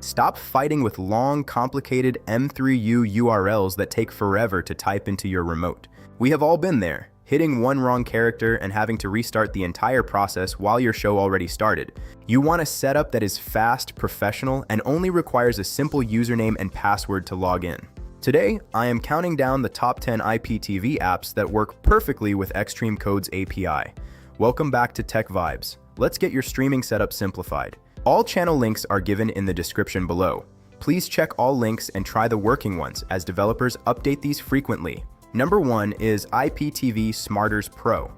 Stop fighting with long, complicated M3U URLs that take forever to type into your remote. We have all been there, hitting one wrong character and having to restart the entire process while your show already started. You want a setup that is fast, professional, and only requires a simple username and password to log in. Today, I am counting down the top 10 IPTV apps that work perfectly with Xstream API. Welcome back to Tech Vibes. Let's get your streaming setup simplified. All channel links are given in the description below. Please check all links and try the working ones, as developers update these frequently. Number 1 is IPTV Smarters Pro.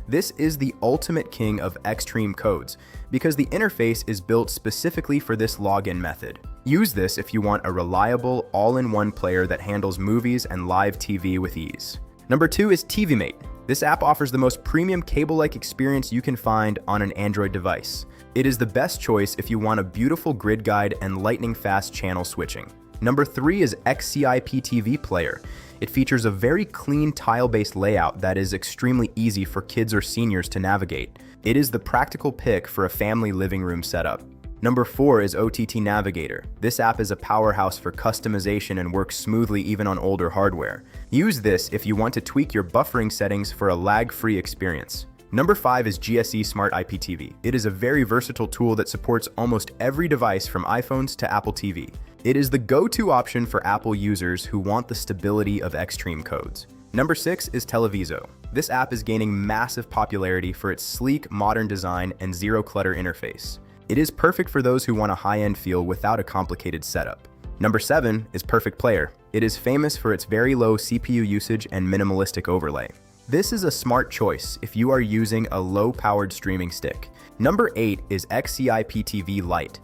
This is the ultimate king of Xstream codes because the interface is built specifically for this login method. Use this if you want a reliable, all-in-one player that handles movies and live TV with ease. Number 2 is TVMate. This app offers the most premium cable-like experience you can find on an Android device. It is the best choice if you want a beautiful grid guide and lightning-fast channel switching. Number 3 is XCIPTV Player. It features a very clean tile-based layout that is extremely easy for kids or seniors to navigate. It is the practical pick for a family living room setup. Number 4 is OTT Navigator. This app is a powerhouse for customization and works smoothly even on older hardware. Use this if you want to tweak your buffering settings for a lag-free experience. Number 5 is GSE Smart IPTV. It is a very versatile tool that supports almost every device from iPhones to Apple TV. It is the go-to option for Apple users who want the stability of Xstream codes. Number 6 is Televiso. This app is gaining massive popularity for its sleek, modern design and zero-clutter interface. It is perfect for those who want a high-end feel without a complicated setup. Number 7 is Perfect Player. It is famous for its very low CPU usage and minimalistic overlay. This is a smart choice if you are using a low-powered streaming stick. Number 8 is XCIPTV Lite.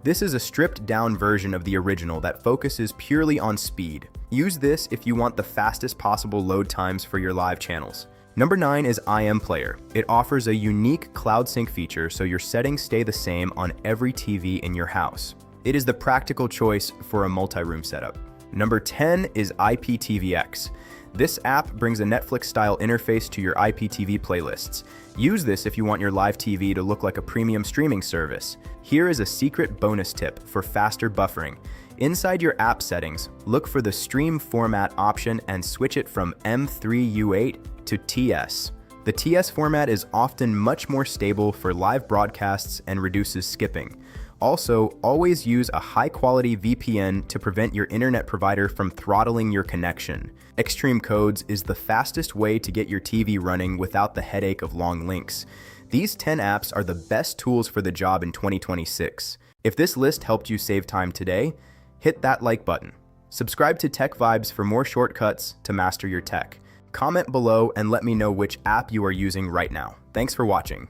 This is a stripped-down version of the original that focuses purely on speed. Use this if you want the fastest possible load times for your live channels. Number 9 is IM Player. It offers a unique cloud sync feature so your settings stay the same on every TV in your house. It is the practical choice for a multi-room setup. Number 10 is IPTVX. This app brings a Netflix-style interface to your IPTV playlists. Use this if you want your live TV to look like a premium streaming service. Here is a secret bonus tip for faster buffering. Inside your app settings, look for the stream format option and switch it from M3U8 to TS. The TS format is often much more stable for live broadcasts and reduces skipping. Also, always use a high-quality VPN to prevent your internet provider from throttling your connection. Xstream Codes is the fastest way to get your TV running without the headache of long links. These 10 apps are the best tools for the job in 2026. If this list helped you save time today, hit that like button. Subscribe to Tech Vibes for more shortcuts to master your tech. Comment below and let me know which app you are using right now. Thanks for watching.